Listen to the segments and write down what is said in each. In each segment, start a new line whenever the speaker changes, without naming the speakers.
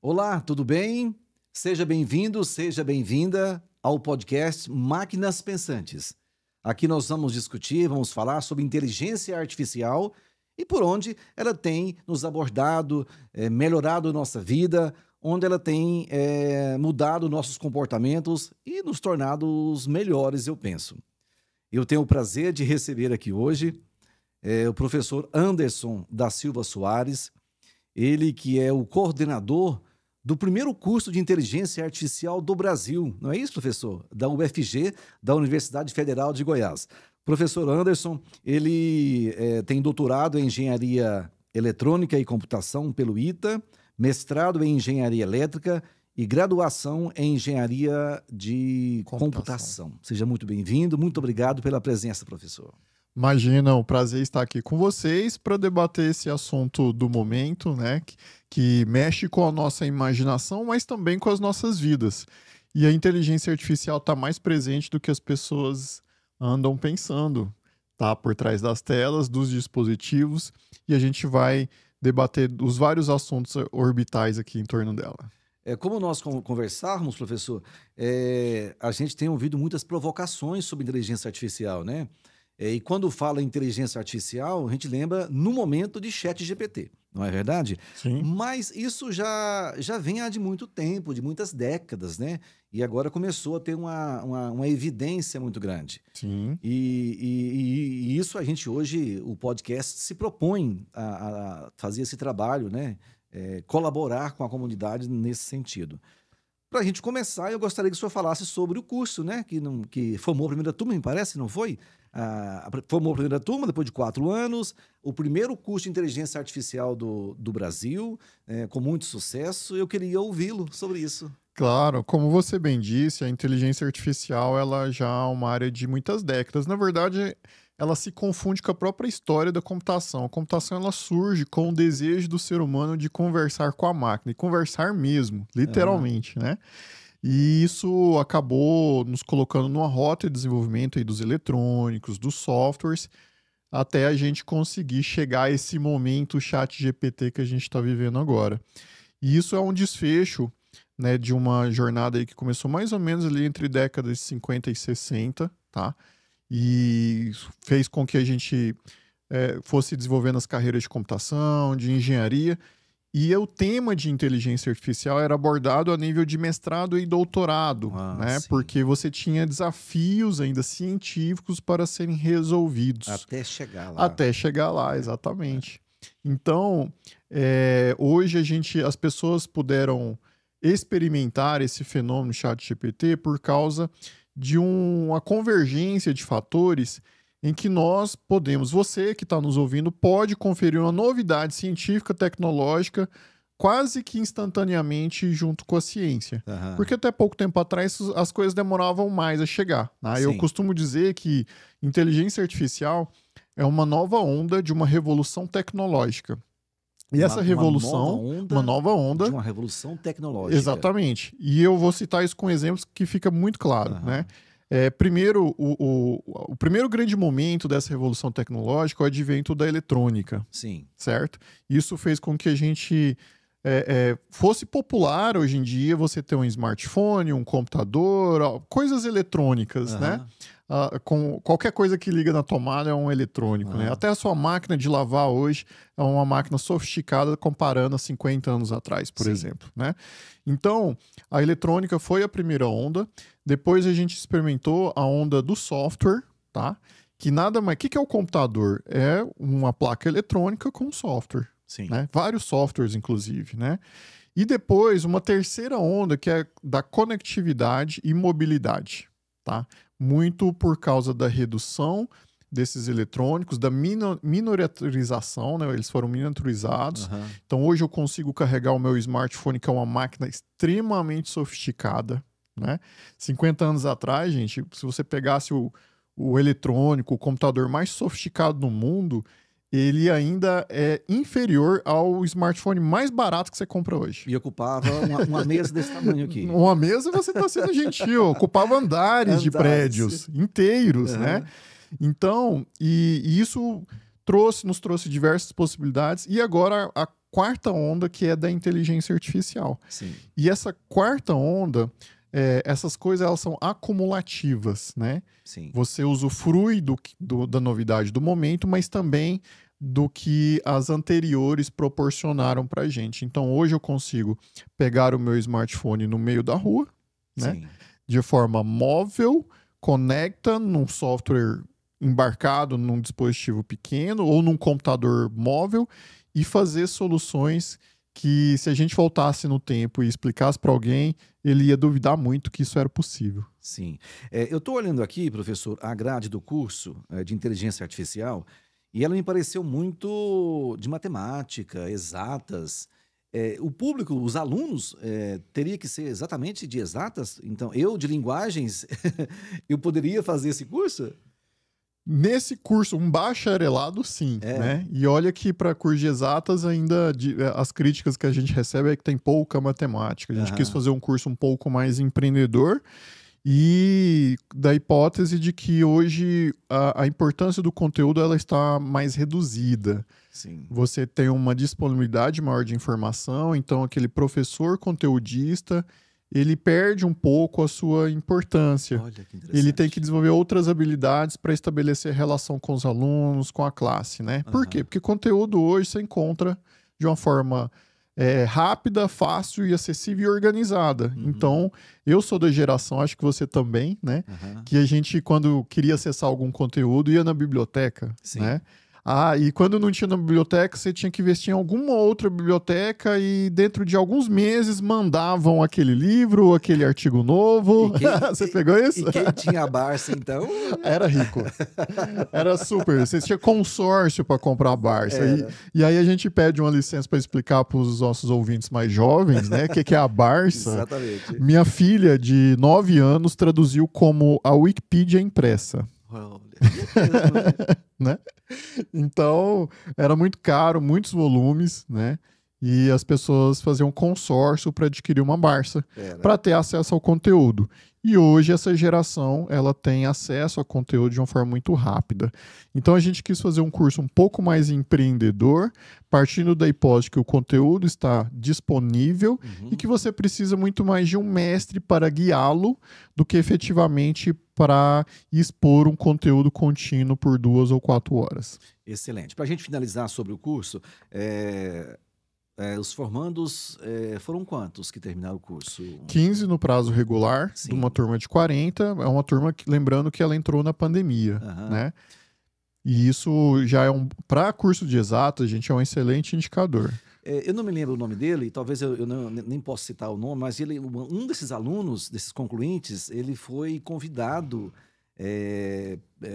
Olá, tudo bem? Seja bem-vindo, seja bem-vinda ao podcast Máquinas Pensantes. Aqui nós vamos falar sobre inteligência artificial e por onde ela tem nos abordado, melhorado nossa vida, onde ela tem mudado nossos comportamentos e nos tornado os melhores, eu penso. Eu tenho o prazer de receber aqui hoje o professor Anderson da Silva Soares, ele que é o coordenador do primeiro curso de inteligência artificial do Brasil. Não é isso, professor? Da UFG, da Universidade Federal de Goiás. Professor Anderson, ele tem doutorado em engenharia eletrônica e computação pelo ITA, mestrado em engenharia elétrica e graduação em engenharia de computação. Seja muito bem-vindo, muito obrigado pela presença, professor.
Imagina, um prazer estar aqui com vocês para debater esse assunto do momento, né? Que mexe com a nossa imaginação, mas também com as nossas vidas. E a inteligência artificial está mais presente do que as pessoas andam pensando. Tá por trás das telas, dos dispositivos, e a gente vai debater os vários assuntos orbitais aqui em torno dela.
Como nós conversarmos, professor, a gente tem ouvido muitas provocações sobre inteligência artificial, né? E quando fala em inteligência artificial, a gente lembra no momento de ChatGPT, não é verdade?
Sim.
Mas isso já vem há de muito tempo, de muitas décadas, né? E agora começou a ter uma evidência muito grande.
Sim.
E isso a gente hoje, o podcast, se propõe a fazer esse trabalho, né? Colaborar com a comunidade nesse sentido. Para a gente começar, eu gostaria que o senhor falasse sobre o curso, né? Que formou a primeira turma, me parece, não foi? Formou a primeira turma depois de 4 anos, o primeiro curso de inteligência artificial do Brasil, com muito sucesso. Eu queria ouvi-lo sobre isso.
Claro, como você bem disse, a inteligência artificial ela já é uma área de muitas décadas. Na verdade, ela se confunde com a própria história da computação. A computação ela surge com o desejo do ser humano de conversar com a máquina, e conversar mesmo, literalmente, né? E isso acabou nos colocando numa rota de desenvolvimento aí dos eletrônicos, dos softwares, até a gente conseguir chegar a esse momento ChatGPT que a gente está vivendo agora. E isso é um desfecho, né, de uma jornada aí que começou mais ou menos ali entre décadas de 50 e 60, tá? E fez com que a gente fosse desenvolvendo as carreiras de computação, de engenharia, e o tema de inteligência artificial era abordado a nível de mestrado e doutorado, né?
Sim.
Porque você tinha desafios ainda científicos para serem resolvidos.
Até chegar lá.
Até chegar lá, exatamente. Então, hoje as pessoas puderam experimentar esse fenômeno ChatGPT por causa de uma convergência de fatores em que nós podemos, você que está nos ouvindo, pode conferir uma novidade científica, tecnológica, quase que instantaneamente junto com a ciência.
Aham.
Porque até pouco tempo atrás as coisas demoravam mais a chegar, né? Eu
Sim.
costumo dizer que inteligência artificial é uma nova onda de uma revolução tecnológica. E essa revolução, uma nova onda
de uma revolução tecnológica.
Exatamente. E eu vou citar isso com exemplos que fica muito claro, né? Primeiro, o primeiro grande momento dessa revolução tecnológica é o advento da eletrônica.
Sim.
Certo? Isso fez com que a gente fosse popular hoje em dia você ter um smartphone, um computador, coisas eletrônicas, né? Com qualquer coisa que liga na tomada é um eletrônico, né? Até a sua máquina de lavar hoje é uma máquina sofisticada comparando a 50 anos atrás, por exemplo, né? Então, a eletrônica foi a primeira onda. Depois a gente experimentou a onda do software, tá? Que nada mais... O que é o computador? É uma placa eletrônica com software.
Sim.
Né? Vários softwares, inclusive, né? E depois, uma terceira onda que é da conectividade e mobilidade, tá? Muito por causa da redução desses eletrônicos, da miniaturização, né? Eles foram miniaturizados. Então, hoje eu consigo carregar o meu smartphone, que é uma máquina extremamente sofisticada, né? 50 anos atrás, gente, se você pegasse o eletrônico, o computador mais sofisticado do mundo, ele ainda é inferior ao smartphone mais barato que você compra hoje.
E ocupava uma mesa desse tamanho aqui.
Uma mesa, você está sendo gentil, ocupava andares de prédios inteiros, né? Então, e isso nos trouxe diversas possibilidades, e agora a quarta onda, que é da inteligência artificial.
Sim.
E essa quarta onda, essas coisas elas são acumulativas, né?
Sim.
Você usufrui da novidade do momento, mas também do que as anteriores proporcionaram para a gente. Então, hoje eu consigo pegar o meu smartphone no meio da rua, né?
Sim.
De forma móvel, conecta num software embarcado num dispositivo pequeno ou num computador móvel e fazer soluções que, se a gente voltasse no tempo e explicasse para alguém, ele ia duvidar muito que isso era possível.
Sim. Eu estou olhando aqui, professor, a grade do curso de inteligência artificial e ela me pareceu muito de matemática, exatas. O público, os alunos, teria que ser exatamente de exatas? Então, eu, de linguagens, eu poderia fazer esse curso?
Nesse curso, um bacharelado, sim, né? E olha que para curso de exatas ainda as críticas que a gente recebe é que tem pouca matemática. A gente quis fazer um curso um pouco mais empreendedor e da hipótese de que hoje a importância do conteúdo ela está mais reduzida.
Sim.
Você tem uma disponibilidade maior de informação, então aquele professor conteudista ele perde um pouco a sua importância.
Olha que interessante.
Ele tem que desenvolver outras habilidades para estabelecer relação com os alunos, com a classe, né? Por quê? Porque conteúdo hoje você encontra de uma forma rápida, fácil e acessível e organizada. Então, eu sou da geração, acho que você também, né? Que a gente, quando queria acessar algum conteúdo, ia na biblioteca,
Sim.
né? E quando não tinha na biblioteca, você tinha que investir em alguma outra biblioteca e dentro de alguns meses mandavam aquele livro, aquele artigo novo. Você pegou isso?
E quem tinha a Barça, então?
Era rico. Era super. Você tinha consórcio para comprar a Barça. E aí a gente pede uma licença para explicar para os nossos ouvintes mais jovens, né? O que é a Barça.
Exatamente.
Minha filha, de 9 anos, traduziu como a Wikipedia impressa. Né? Então, era muito caro, muitos volumes, né? E as pessoas faziam consórcio para adquirir uma Barça para ter acesso ao conteúdo. E hoje essa geração ela tem acesso ao conteúdo de uma forma muito rápida. Então a gente quis fazer um curso um pouco mais empreendedor, partindo da hipótese que o conteúdo está disponível e que você precisa muito mais de um mestre para guiá-lo do que efetivamente para expor um conteúdo contínuo por 2 ou 4 horas.
Excelente. Para a gente finalizar sobre o curso, os formandos foram quantos que terminaram o curso?
15 no prazo regular,
Sim.
de uma turma de 40. É uma turma que, lembrando que ela entrou na pandemia, né? E isso já é para curso de exatas, gente, é um excelente indicador.
Eu não me lembro o nome dele, talvez eu nem possa citar o nome, mas um desses alunos, desses concluintes, ele foi convidado,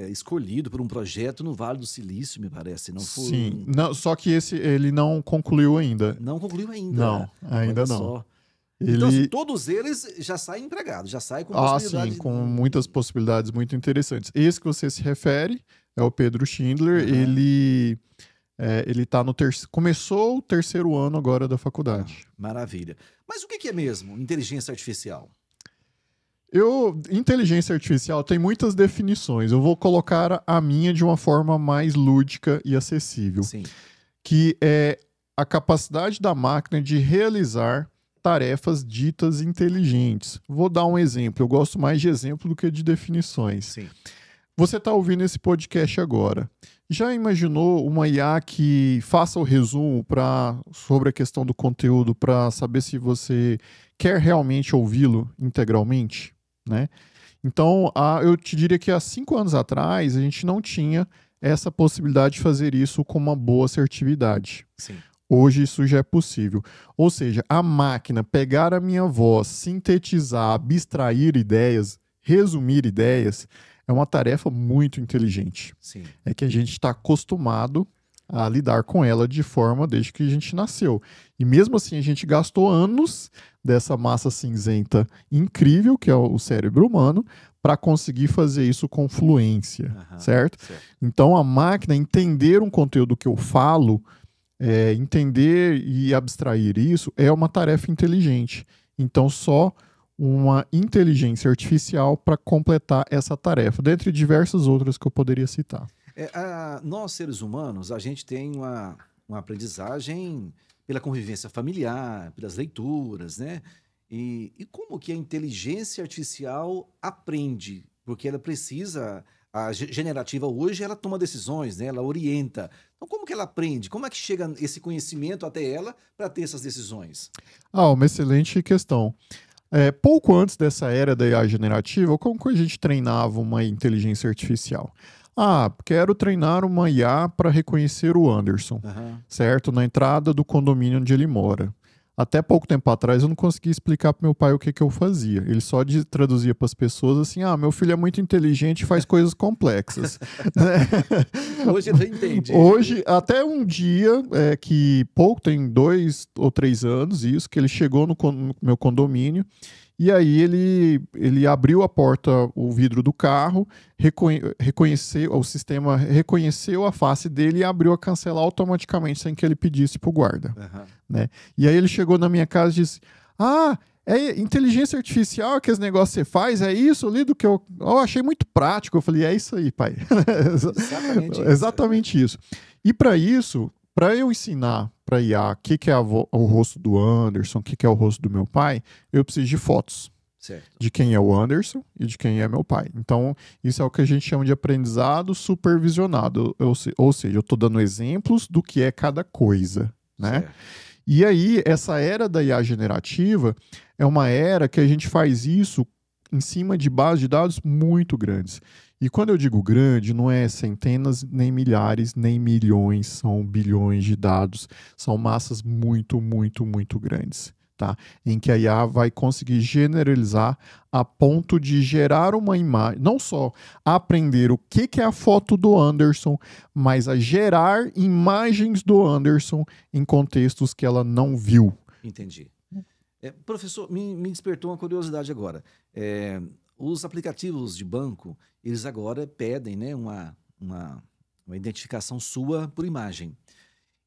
escolhido por um projeto no Vale do Silício, me parece. Não foi.
Sim, não, só que ele não concluiu ainda.
Não concluiu ainda.
Não, ainda não.
Só. Então, assim, todos eles já saem empregados, já saem com possibilidades.
Sim, com muitas possibilidades muito interessantes. Esse que você se refere é o Pedro Schindler, ele tá começou o 3º ano agora da faculdade.
Maravilha. Mas o que é mesmo inteligência artificial?
Inteligência artificial tem muitas definições. Eu vou colocar a minha de uma forma mais lúdica e acessível.
Sim.
Que é a capacidade da máquina de realizar tarefas ditas inteligentes. Vou dar um exemplo. Eu gosto mais de exemplo do que de definições.
Sim.
Você está ouvindo esse podcast agora. Já imaginou uma IA que faça o resumo sobre a questão do conteúdo para saber se você quer realmente ouvi-lo integralmente, né? Então, eu te diria que há 5 anos atrás a gente não tinha essa possibilidade de fazer isso com uma boa assertividade.
Sim.
Hoje isso já é possível. Ou seja, a máquina pegar a minha voz, sintetizar, abstrair ideias, resumir ideias, é uma tarefa muito inteligente.
Sim.
É que a gente está acostumado a lidar com ela de forma desde que a gente nasceu. E mesmo assim, a gente gastou anos dessa massa cinzenta incrível, que é o cérebro humano, para conseguir fazer isso com fluência, certo? Então, a máquina entender um conteúdo que eu falo, entender e abstrair isso, é uma tarefa inteligente. Então, só uma inteligência artificial para completar essa tarefa, dentre diversas outras que eu poderia citar.
Nós, seres humanos, a gente tem uma aprendizagem pela convivência familiar, pelas leituras, né? E como que a inteligência artificial aprende? Porque ela precisa, a generativa hoje, ela toma decisões, né? Ela orienta. Então, como que ela aprende? Como é que chega esse conhecimento até ela para ter essas decisões?
Uma excelente questão. Pouco antes dessa era da IA generativa, como que a gente treinava uma inteligência artificial? Quero treinar uma IA para reconhecer o Anderson,
Aham.
certo? Na entrada do condomínio onde ele mora. Até pouco tempo atrás eu não conseguia explicar para meu pai o que eu fazia. Ele só traduzia para as pessoas assim: meu filho é muito inteligente e faz coisas complexas. Né?
Hoje ele já entende.
Hoje, até um dia, tem 2 ou 3 anos isso, que ele chegou no meu condomínio. E aí ele abriu a porta, o vidro do carro, reconheceu, o sistema reconheceu a face dele e abriu a cancela automaticamente sem que ele pedisse pro guarda.
Aham.
Né? E aí ele chegou na minha casa e disse: é inteligência artificial que esse negócio você faz? É isso ali do que eu achei muito prático. Eu falei: é isso aí, pai.
Exatamente isso.
Exatamente isso. E para isso, para eu ensinar para IA o que é o rosto do Anderson, o que é o rosto do meu pai, eu preciso de fotos
Certo.
de quem é o Anderson e de quem é meu pai. Então, isso é o que a gente chama de aprendizado supervisionado. Ou seja, eu estou dando exemplos do que é cada coisa, né?
Certo.
E aí, essa era da IA generativa é uma era que a gente faz isso em cima de bases de dados muito grandes. E quando eu digo grande, não é centenas, nem milhares, nem milhões, são bilhões de dados. São massas muito, muito, muito grandes, tá? Em que a IA vai conseguir generalizar a ponto de gerar uma imagem, não só aprender o que é a foto do Anderson, mas a gerar imagens do Anderson em contextos que ela não viu.
Entendi. Professor, me despertou uma curiosidade agora. Os aplicativos de banco, eles agora pedem, né, uma identificação sua por imagem.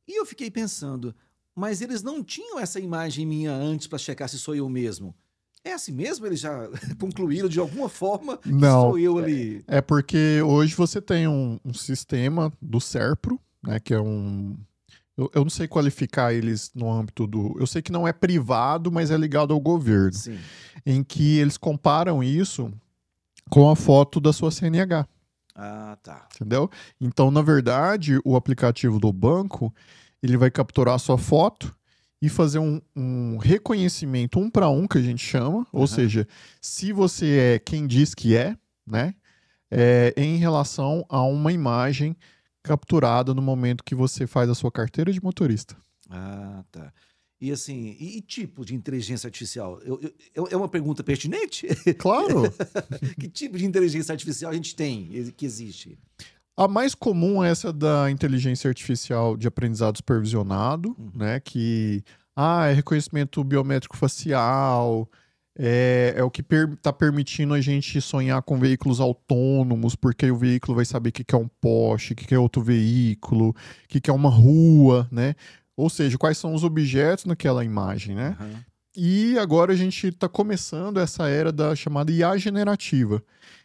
E eu fiquei pensando, mas eles não tinham essa imagem minha antes para checar se sou eu mesmo. É assim mesmo? Eles já concluíram de alguma forma que
Não,
sou eu ali?
é porque hoje você tem um sistema do SERPRO, né, que é eu não sei qualificar eles no âmbito do... Eu sei que não é privado, mas é ligado ao governo.
Sim.
Em que eles comparam isso com a foto da sua CNH.
Tá.
Entendeu? Então, na verdade, o aplicativo do banco, ele vai capturar a sua foto e fazer um reconhecimento 1 para 1, que a gente chama. Ou seja, se você é quem diz que é, né? Em relação a uma imagem capturada no momento que você faz a sua carteira de motorista.
Tá. E assim, e tipo de inteligência artificial? É uma pergunta pertinente?
Claro!
Que tipo de inteligência artificial a gente tem, que existe?
A mais comum é essa da inteligência artificial de aprendizado supervisionado, né? Que é reconhecimento biométrico facial, é o que está permitindo a gente sonhar com veículos autônomos, porque o veículo vai saber o que é um poste, o que é outro veículo, o que é uma rua, né? Ou seja, quais são os objetos naquela imagem, né? E agora a gente está começando essa era da chamada IA generativa,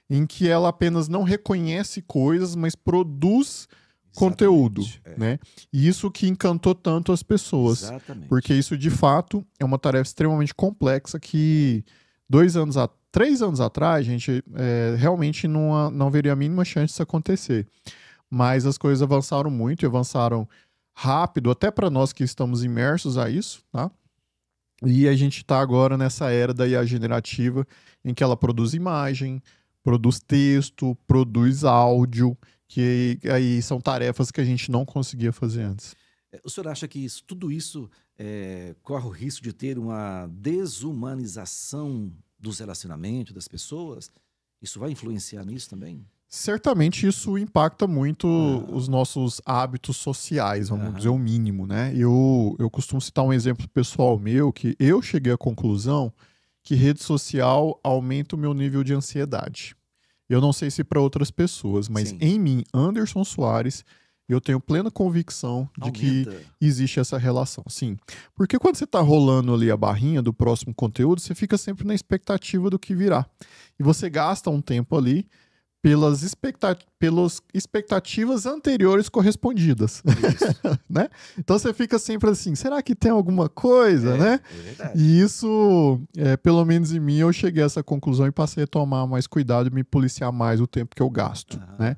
em que ela apenas não reconhece coisas, mas produz conteúdo, né? E isso que encantou tanto as pessoas.
Exatamente.
Porque isso, de fato, é uma tarefa extremamente complexa que 3 anos atrás, a gente realmente não veria a mínima chance disso acontecer. Mas as coisas avançaram muito e avançaram rápido, até para nós que estamos imersos a isso, tá? E a gente está agora nessa era da IA generativa, em que ela produz imagem, produz texto, produz áudio, que aí são tarefas que a gente não conseguia fazer antes.
O senhor acha que tudo isso corre o risco de ter uma desumanização dos relacionamentos das pessoas? Isso vai influenciar nisso também?
Certamente isso impacta muito os nossos hábitos sociais, vamos dizer o mínimo, né? Eu costumo citar um exemplo pessoal meu, que eu cheguei à conclusão que rede social aumenta o meu nível de ansiedade. Eu não sei se para outras pessoas, mas
Sim.
em mim, Anderson Soares, eu tenho plena convicção de que existe essa relação. Sim, porque quando você está rolando ali a barrinha do próximo conteúdo, você fica sempre na expectativa do que virá. E você gasta um tempo ali pelas expectativas anteriores correspondidas. Né? Então você fica sempre assim, será que tem alguma coisa, né?
É verdade.
E isso, pelo menos em mim, eu cheguei a essa conclusão e passei a tomar mais cuidado e me policiar mais o tempo que eu gasto, né?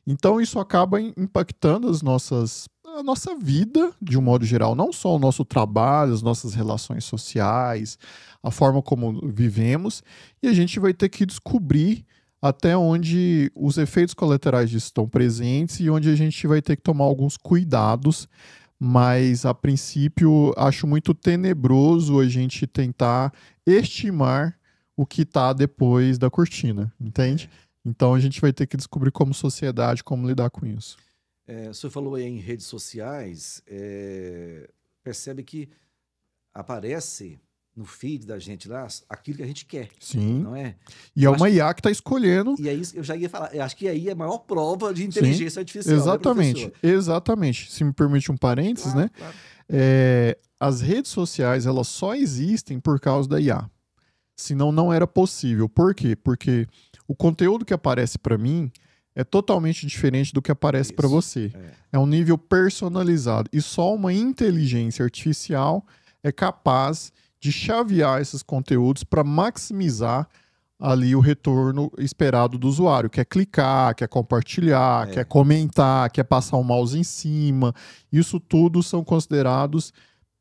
Então isso acaba impactando a nossa vida, de um modo geral, não só o nosso trabalho, as nossas relações sociais, a forma como vivemos, e a gente vai ter que descobrir até onde os efeitos colaterais disso estão presentes e onde a gente vai ter que tomar alguns cuidados, mas a princípio acho muito tenebroso a gente tentar estimar o que está depois da cortina, entende? Então a gente vai ter que descobrir como sociedade como lidar com isso.
O senhor falou aí em redes sociais, percebe que aparece no feed da gente lá aquilo que a gente quer.
Sim.
Não é?
E é uma IA que está escolhendo.
E é isso que eu já ia falar. Eu acho que aí é a maior prova de inteligência artificial.
Exatamente,
né,
exatamente. Se me permite um parênteses,
claro,
né?
Claro.
As redes sociais, elas só existem por causa da IA. Senão não era possível. Por quê? Porque o conteúdo que aparece para mim é totalmente diferente do que aparece para você. É um nível personalizado. E só uma inteligência artificial é capaz de chavear esses conteúdos para maximizar ali o retorno esperado do usuário. Quer clicar, quer compartilhar, quer comentar, quer passar o mouse em cima. Isso tudo são considerados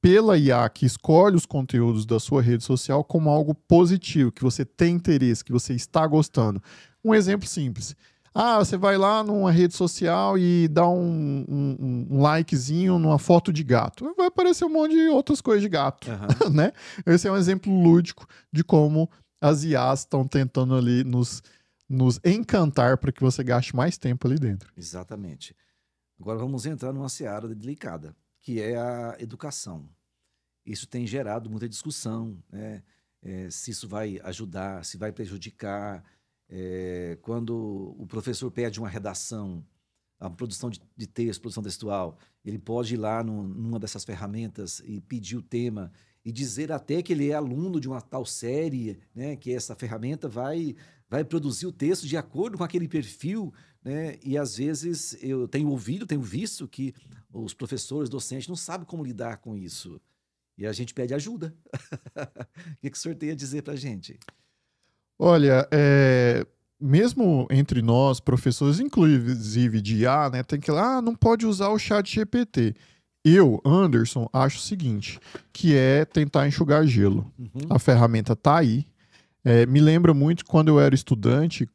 pela IA que escolhe os conteúdos da sua rede social como algo positivo, que você tem interesse, que você está gostando. Um exemplo simples. Você vai lá numa rede social e dá um likezinho numa foto de gato. Vai aparecer um monte de outras coisas de gato, né? Esse é um exemplo lúdico de como as IAs estão tentando ali nos encantar para que você gaste mais tempo ali dentro.
Exatamente. Agora vamos entrar numa seara delicada, que é a educação. Isso tem gerado muita discussão, né? Se isso vai ajudar, se vai prejudicar. Quando o professor pede uma redação, a produção de texto, produção textual, ele pode ir lá numa dessas ferramentas e pedir o tema e dizer até que ele é aluno de uma tal série, né, que essa ferramenta vai produzir o texto de acordo com aquele perfil, né, e às vezes eu tenho visto que os professores, docentes não sabem como lidar com isso. E a gente pede ajuda. O que o senhor tem a dizer para a gente?
Olha, mesmo entre nós, professores, inclusive de IA, né, tem que ir não pode usar o chat GPT. Eu, Anderson, acho o seguinte, que é tentar enxugar gelo. A ferramenta está aí. Me lembra muito quando eu era estudante,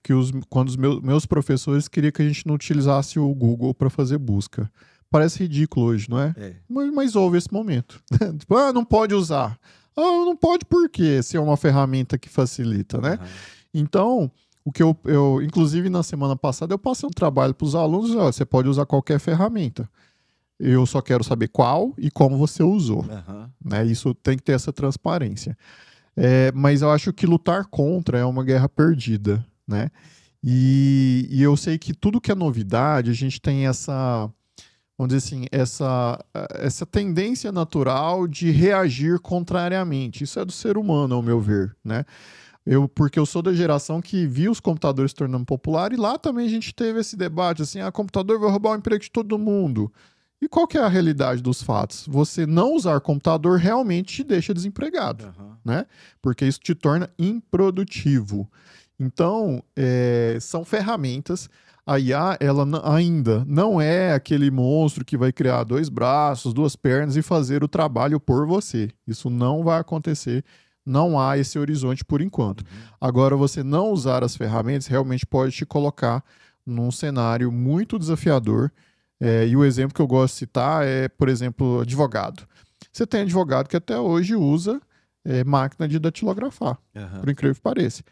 quando os meus professores queriam que a gente não utilizasse o Google para fazer busca. Parece ridículo hoje, não é? Mas houve esse momento. Tipo, não pode usar. Não pode por quê? Se é uma ferramenta que facilita, né? Então, o que eu inclusive na semana passada, eu passei um trabalho para os alunos, você pode usar qualquer ferramenta. Eu só quero saber qual e como você usou. Né? Isso tem que ter essa transparência. Mas eu acho que lutar contra é uma guerra perdida, né? E eu sei que tudo que é novidade, a gente tem essa, vamos dizer assim, essa tendência natural de reagir contrariamente. Isso é do ser humano, ao meu ver, né? Porque eu sou da geração que viu os computadores se tornando popular e lá também a gente teve esse debate, assim, computador vai roubar o emprego de todo mundo. E qual que é a realidade dos fatos? Você não usar computador realmente te deixa desempregado, né? Porque isso te torna improdutivo. Então, são ferramentas. A IA, ela ainda não é aquele monstro que vai criar 2 braços, 2 pernas e fazer o trabalho por você. Isso não vai acontecer. Não há esse horizonte por enquanto. Agora, você não usar as ferramentas realmente pode te colocar num cenário muito desafiador. E o exemplo que eu gosto de citar é, por exemplo, advogado. Você tem advogado que até hoje usa máquina de datilografar, por incrível que pareça.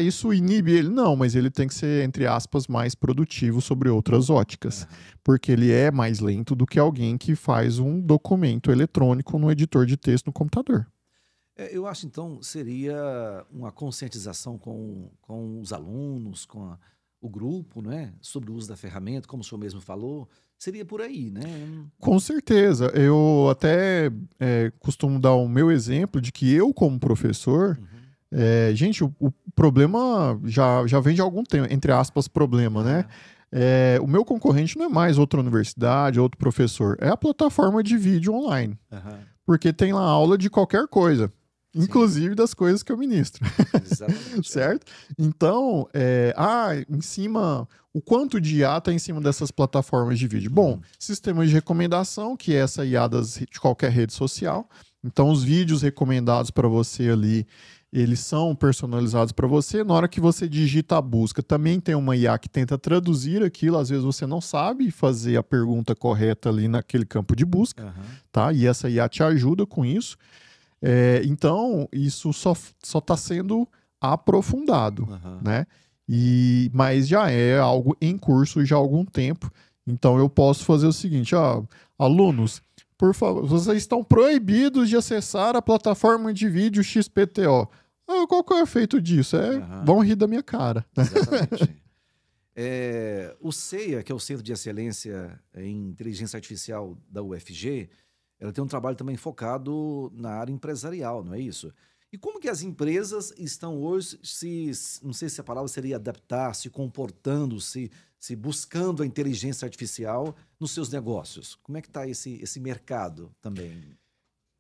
Isso inibe ele? Não, mas ele tem que ser, entre aspas, mais produtivo sobre outras óticas, porque ele é mais lento do que alguém que faz um documento eletrônico no editor de texto no computador.
Eu acho, então, seria uma conscientização com os alunos, com o grupo, né, sobre o uso da ferramenta, como o senhor mesmo falou, seria por aí, né?
Com certeza. Eu até costumo dar o meu exemplo de que eu, como professor, Gente, o problema já vem de algum tempo, entre aspas, problema, né? O meu concorrente não é mais outra universidade, outro professor. É a plataforma de vídeo online. Porque tem lá aula de qualquer coisa. Inclusive das coisas que eu ministro.
Exatamente.
Certo? Então, em cima... O quanto de IA está em cima dessas plataformas de vídeo? Bom, sistemas de recomendação, que é essa IA de qualquer rede social. Então, os vídeos recomendados para você ali, eles são personalizados para você. Na hora que você digita a busca, também tem uma IA que tenta traduzir aquilo. Às vezes você não sabe fazer a pergunta correta ali naquele campo de busca, tá? E essa IA te ajuda com isso. Então, isso só está sendo aprofundado, né? Mas já é algo em curso já há algum tempo. Então, eu posso fazer o seguinte, alunos, por favor, vocês estão proibidos de acessar a plataforma de vídeo XPTO. Qual que é o efeito disso? Vão rir da minha cara.
Exatamente. O CEA, que é o Centro de Excelência em Inteligência Artificial da UFG, ela tem um trabalho também focado na área empresarial, não é isso? E como que as empresas estão hoje, não sei se a palavra seria adaptar, se comportando, se buscando a inteligência artificial nos seus negócios? Como é que está esse mercado também?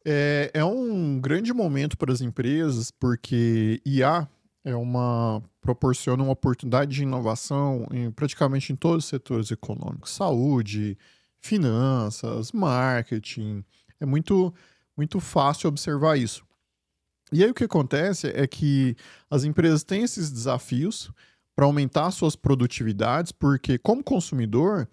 É um grande momento para as empresas, porque IA proporciona uma oportunidade de inovação praticamente em todos os setores econômicos. Saúde, finanças, marketing. É muito, muito fácil observar isso. E aí o que acontece é que as empresas têm esses desafios para aumentar suas produtividades, porque como consumidor,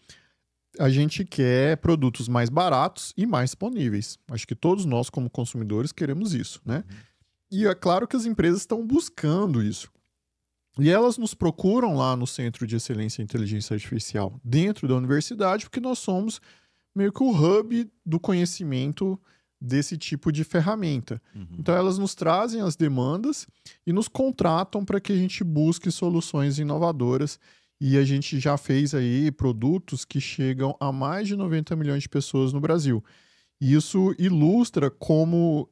a gente quer produtos mais baratos e mais disponíveis. Acho que todos nós, como consumidores, queremos isso, né? E é claro que as empresas estão buscando isso. E elas nos procuram lá no Centro de Excelência em Inteligência Artificial, dentro da universidade, porque nós somos meio que o hub do conhecimento desse tipo de ferramenta. Então, elas nos trazem as demandas e nos contratam para que a gente busque soluções inovadoras. E a gente já fez aí produtos que chegam a mais de 90 milhões de pessoas no Brasil. E isso ilustra como...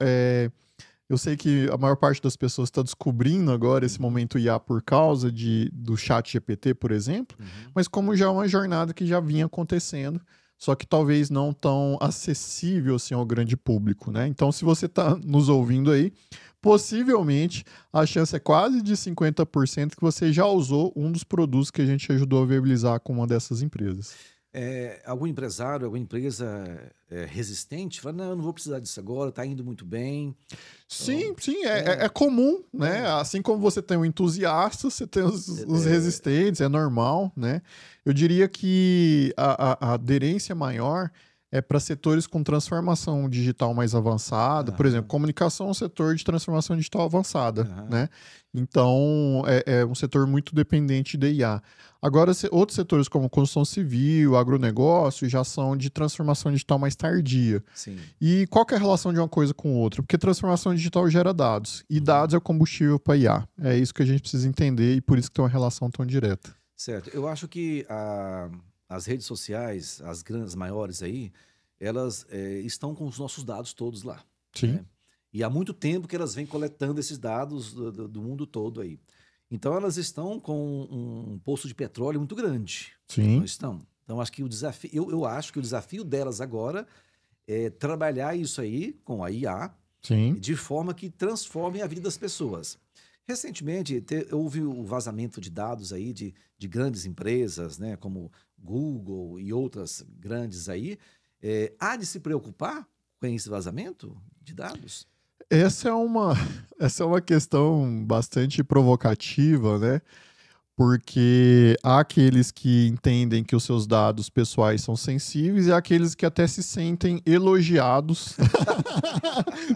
eu sei que a maior parte das pessoas está descobrindo agora esse momento IA por causa do ChatGPT, por exemplo, mas como já é uma jornada que já vinha acontecendo, só que talvez não tão acessível assim, ao grande público, né? Então, se você está nos ouvindo aí, possivelmente a chance é quase de 50% que você já usou um dos produtos que a gente ajudou a viabilizar com uma dessas empresas.
Algum empresário, alguma empresa resistente fala, não, eu não vou precisar disso agora, está indo muito bem.
Sim, é comum, né? Assim como você tem um entusiasta, você tem os resistentes, é normal, né? Eu diria que a aderência maior é para setores com transformação digital mais avançada. Por exemplo, comunicação é um setor de transformação digital avançada, né? Então, é um setor muito dependente de IA. Agora, outros setores como construção civil, agronegócio, já são de transformação digital mais tardia.
Sim.
E qual que é a relação de uma coisa com outra? Porque transformação digital gera dados, e dados é o combustível para IA. É isso que a gente precisa entender e por isso que tem uma relação tão direta.
Certo. Eu acho que as redes sociais, as grandes, maiores aí, elas estão com os nossos dados todos lá.
Sim.
Né? E há muito tempo que elas vêm coletando esses dados do mundo todo aí. Então, elas estão com um poço de petróleo muito grande.
Sim.
Não estão? Então, acho que o desafio, eu acho que o desafio delas agora é trabalhar isso aí com a IA,
Sim.
de forma que transforme a vida das pessoas. Recentemente, houve o vazamento de dados aí de grandes empresas, né, como Google e outras grandes aí. Há de se preocupar com esse vazamento de dados?
Essa é uma questão bastante provocativa, né? Porque há aqueles que entendem que os seus dados pessoais são sensíveis e há aqueles que até se sentem elogiados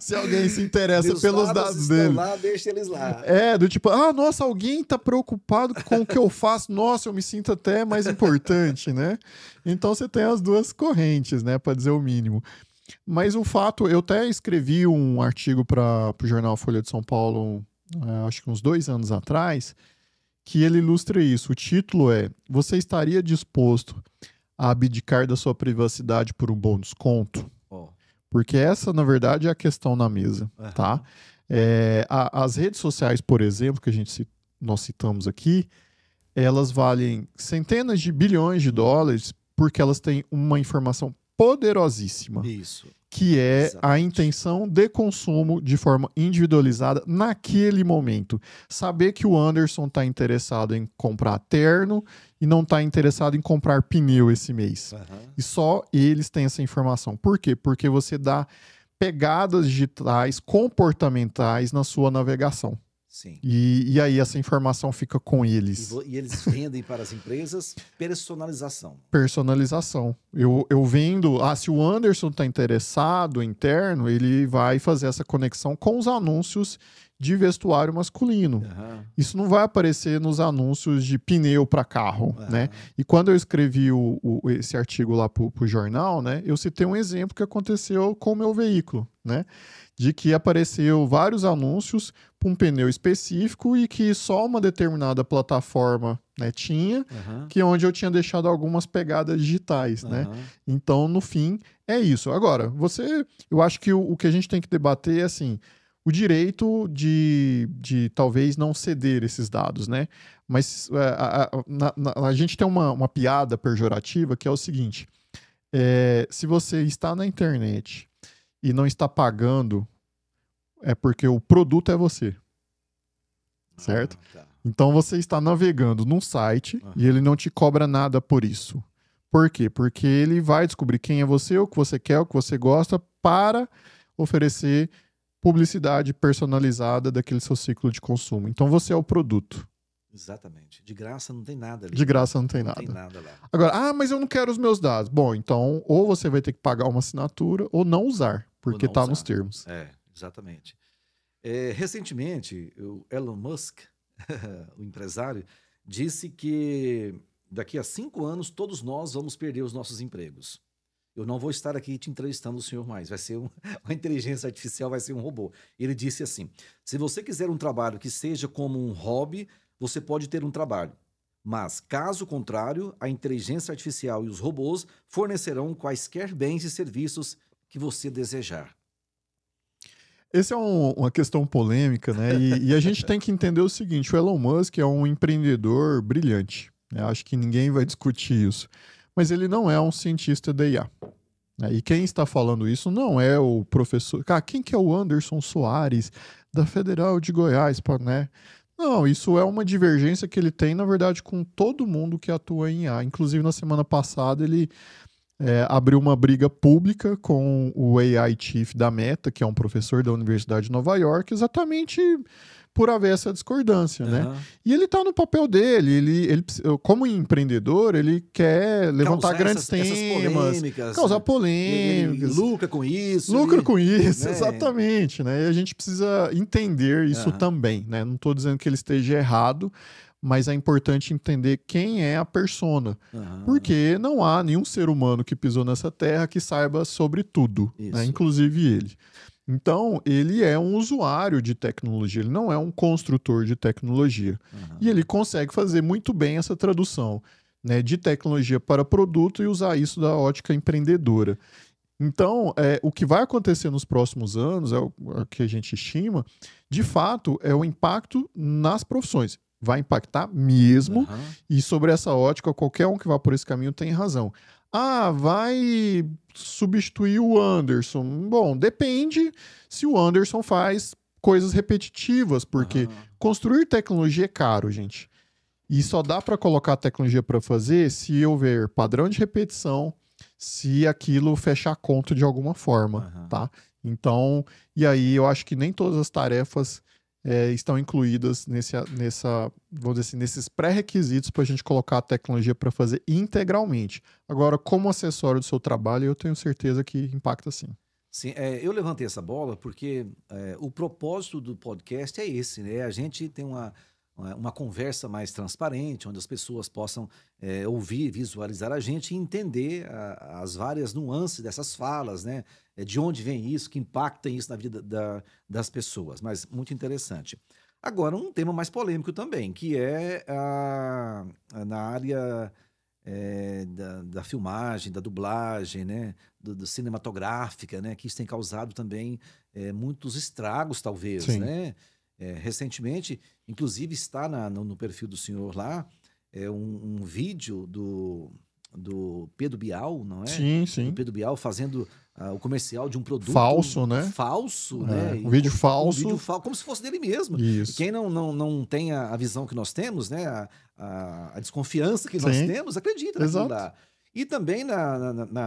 se alguém se interessa pelos dados dele.
Lá, deixa eles lá.
Do tipo, nossa, alguém tá preocupado com o que eu faço, nossa, eu me sinto até mais importante, né? Então você tem as duas correntes, né, para dizer o mínimo. Mas o fato, eu até escrevi um artigo para o jornal Folha de São Paulo, acho que uns 2 anos atrás, que ele ilustra isso. O título é: você estaria disposto a abdicar da sua privacidade por um bom desconto? Porque essa, na verdade, é a questão na mesa, tá? As redes sociais, por exemplo, que nós citamos aqui, elas valem centenas de bilhões de dólares porque elas têm uma informação poderosíssima.
Isso.
Que é
Exatamente.
a intenção de consumo de forma individualizada naquele momento. Saber que o Anderson está interessado em comprar terno e não está interessado em comprar pneu esse mês. E só eles têm essa informação. Por quê? Porque você dá pegadas digitais, comportamentais na sua navegação.
Sim.
E aí essa informação fica com eles.
E eles vendem para as empresas personalização.
Personalização. Eu vendo, se o Anderson está interessado em terno, ele vai fazer essa conexão com os anúncios de vestuário masculino. Isso não vai aparecer nos anúncios de pneu para carro, né? E quando eu escrevi esse artigo lá para o jornal, né, eu citei um exemplo que aconteceu com o meu veículo, né? De que apareceu vários anúncios para um pneu específico e que só uma determinada plataforma, né, tinha, que onde eu tinha deixado algumas pegadas digitais, né? Então, no fim, é isso. Agora, eu acho que o que a gente tem que debater é assim, o direito de talvez não ceder esses dados, né? Mas a gente tem uma piada pejorativa que é o seguinte, se você está na internet e não está pagando, é porque o produto é você. Certo?
Tá.
Então você está navegando num site e ele não te cobra nada por isso. Por quê? Porque ele vai descobrir quem é você, o que você quer, o que você gosta, para oferecer publicidade personalizada daquele seu ciclo de consumo. Então você é o produto.
Exatamente. De graça não tem nada ali.
De graça não tem nada.
Não tem nada lá.
Agora, mas eu não quero os meus dados. Bom, então ou você vai ter que pagar uma assinatura ou não usar, porque está nos termos.
Exatamente. Recentemente, o Elon Musk, o empresário, disse que daqui a 5 anos todos nós vamos perder os nossos empregos. Eu não vou estar aqui te entrevistando o senhor mais, vai ser uma inteligência artificial, vai ser um robô. Ele disse assim, se você quiser um trabalho que seja como um hobby, você pode ter um trabalho. Mas, caso contrário, a inteligência artificial e os robôs fornecerão quaisquer bens e serviços que você desejar.
Essa é uma questão polêmica, né? E a gente tem que entender o seguinte, o Elon Musk é um empreendedor brilhante. Né? Acho que ninguém vai discutir isso. Mas ele não é um cientista da IA. Né? E quem está falando isso não é o professor... Cara, quem que é o Anderson Soares, da Federal de Goiás, né? Não, isso é uma divergência que ele tem, na verdade, com todo mundo que atua em IA. Inclusive, na semana passada, ele abriu uma briga pública com o AI Chief da Meta, que é um professor da Universidade de Nova York, exatamente por haver essa discordância, né? E ele está no papel dele, ele como empreendedor, ele quer levantar grandes temas, causar polêmicas.
Ele lucra com isso.
Né? Exatamente, né? E a gente precisa entender isso também, né? Não estou dizendo que ele esteja errado, mas é importante entender quem é a persona. Porque não há nenhum ser humano que pisou nessa terra que saiba sobre tudo, né? Inclusive ele. Então, ele é um usuário de tecnologia, ele não é um construtor de tecnologia. E ele consegue fazer muito bem essa tradução, né, de tecnologia para produto e usar isso da ótica empreendedora. Então, o que vai acontecer nos próximos anos, é o que a gente estima, de fato, é o impacto nas profissões. Vai impactar mesmo, e sobre essa ótica, qualquer um que vá por esse caminho tem razão. Vai substituir o Anderson. Bom, depende se o Anderson faz coisas repetitivas, porque construir tecnologia é caro, gente. E só dá para colocar a tecnologia para fazer se houver padrão de repetição, se aquilo fechar a conta de alguma forma, tá? Então, e aí eu acho que nem todas as tarefas estão incluídas vamos dizer assim, nesses pré-requisitos para a gente colocar a tecnologia para fazer integralmente. Agora, como acessório do seu trabalho, eu tenho certeza que impacta sim.
Sim, eu levantei essa bola porque o propósito do podcast é esse, né? A gente tem uma conversa mais transparente, onde as pessoas possam ouvir, visualizar a gente e entender as várias nuances dessas falas, né? De onde vem isso, que impacta isso na vida das pessoas. Mas muito interessante. Agora, um tema mais polêmico também, que é na área da filmagem, da dublagem, né? cinematográfica, né? Que isso tem causado também muitos estragos, talvez,
Sim.
né? Recentemente, inclusive está no perfil do senhor lá, um vídeo do Pedro Bial, não é?
Sim,
Do
sim.
Pedro Bial fazendo o comercial de um produto
Falso, né?
falso, né?
Um vídeo falso.
Um vídeo falso, como se fosse dele mesmo. E
Isso.
quem não tem a visão que nós temos, né? A desconfiança que nós
Sim.
temos, acredita naquilo
Exato.
lá. E também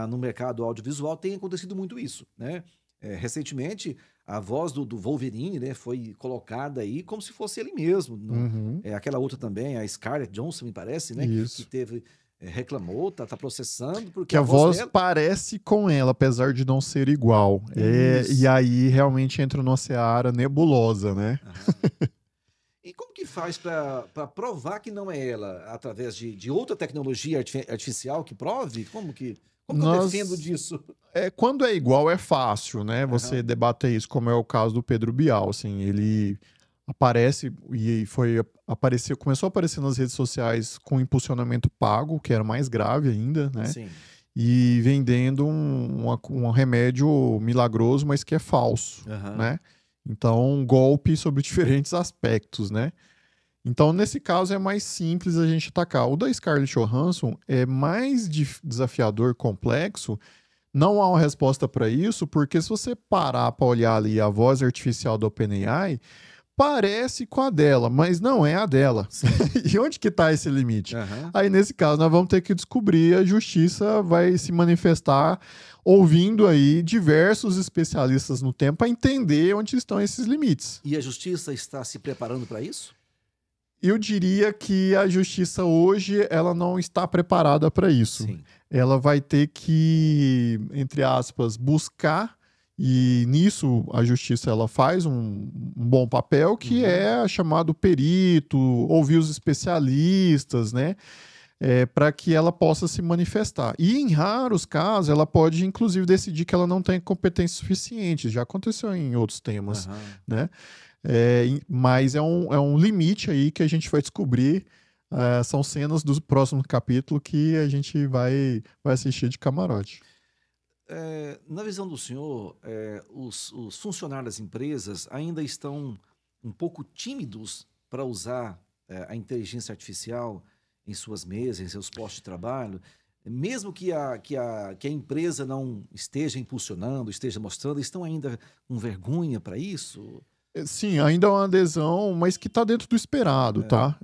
no mercado audiovisual tem acontecido muito isso, né? Recentemente, a voz do Wolverine, né, foi colocada aí como se fosse ele mesmo.
Uhum.
Aquela outra também, a Scarlett Johansson, me parece, né? Que
Isso.
teve, reclamou, tá processando, porque
Que a
a voz
voz
dela...
parece com ela, apesar de não ser igual.
Isso.
E aí realmente entra numa seara nebulosa, né?
Aham. E como que faz para provar que não é ela? Através de outra tecnologia artificial que prove? Como que eu defendo disso?
Quando é igual, é fácil, né? Você
Aham.
debater isso, como é o caso do Pedro Bial. Assim, ele aparece e começou a aparecer nas redes sociais com impulsionamento pago, que era mais grave ainda, né?
Sim.
E vendendo um remédio milagroso, mas que é falso,
Aham.
né? Então, um golpe sobre diferentes aspectos, né? Então, nesse caso, é mais simples a gente atacar. O da Scarlett Johansson é mais desafiador, complexo. Não há uma resposta para isso, porque se você parar para olhar ali a voz artificial do OpenAI, parece com a dela, mas não é a dela. E onde que está esse limite?
Aham.
Aí, nesse caso, nós vamos ter que descobrir, a justiça vai se manifestar ouvindo aí diversos especialistas no tempo para entender onde estão esses limites.
E a justiça está se preparando para isso?
Eu diria que a justiça hoje ela não está preparada para isso.
Sim.
Ela vai ter que, entre aspas, buscar, e nisso a justiça ela faz um bom papel, que é chamado perito, ouvir os especialistas, né? Para que ela possa se manifestar. E em raros casos, ela pode, inclusive, decidir que ela não tem competência suficiente. Já aconteceu em outros temas, né? Mas é um limite aí que a gente vai descobrir. São cenas do próximo capítulo que a gente vai assistir de camarote.
Na visão do senhor, os funcionários das empresas ainda estão um pouco tímidos para usar a inteligência artificial em suas mesas, em seus postos de trabalho, mesmo que a empresa não esteja impulsionando, esteja mostrando, estão ainda com vergonha para isso?
Sim, ainda é uma adesão, mas que está dentro do esperado, tá?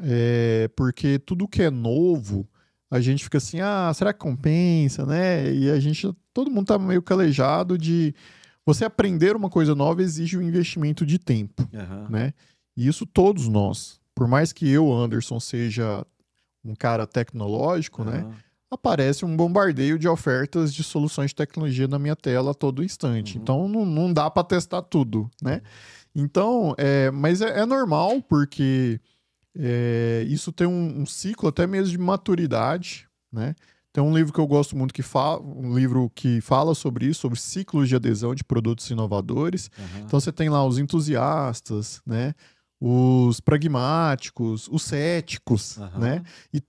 Porque tudo que é novo, a gente fica assim, será que compensa, né? E todo mundo tá meio calejado de... Você aprender uma coisa nova exige um investimento de tempo, né? E isso todos nós. Por mais que eu, Anderson, seja um cara tecnológico, né? Aparece um bombardeio de ofertas de soluções de tecnologia na minha tela a todo instante. Então, não dá para testar tudo, né? Então, mas é normal, porque isso tem um ciclo até mesmo de maturidade, né? Tem um livro que eu gosto muito um livro que fala sobre isso, sobre ciclos de adesão de produtos inovadores. Então você tem lá os entusiastas, né? Os pragmáticos, os céticos, né?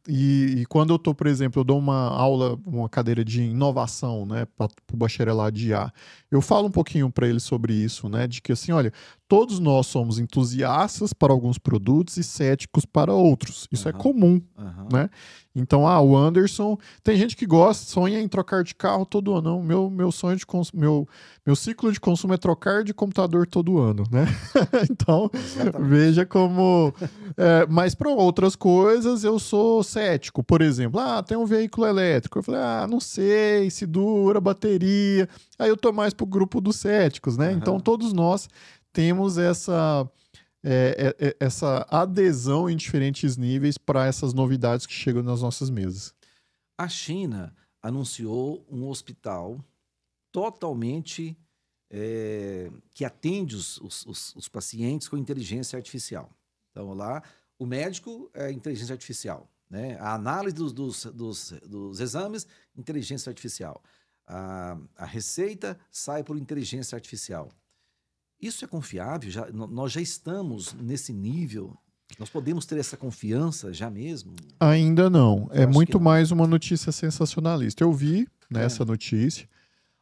E quando eu tô, por exemplo, eu dou uma cadeira de inovação, né, para o bacharelado de IA, eu falo um pouquinho para eles sobre isso, né, de que assim, olha, todos nós somos entusiastas para alguns produtos e céticos para outros. Isso é comum, né? Então, o Anderson, tem gente que sonha em trocar de carro todo ano. Não, meu sonho de meu ciclo de consumo é trocar de computador todo ano, né? Então, veja como... mas para outras coisas, eu sou cético. Por exemplo, tem um veículo elétrico. Eu falei, não sei se dura bateria. Aí eu tô mais pro grupo dos céticos, né? Então, todos nós temos essa adesão em diferentes níveis para essas novidades que chegam nas nossas mesas.
A China anunciou um hospital totalmente que atende os pacientes com inteligência artificial. Então, lá, o médico é inteligência artificial, né? A análise dos exames, inteligência artificial. A receita sai por inteligência artificial. Isso é confiável? Nós já estamos nesse nível? Nós podemos ter essa confiança já mesmo?
Ainda não. É muito
não.
mais uma notícia sensacionalista. Eu vi essa notícia.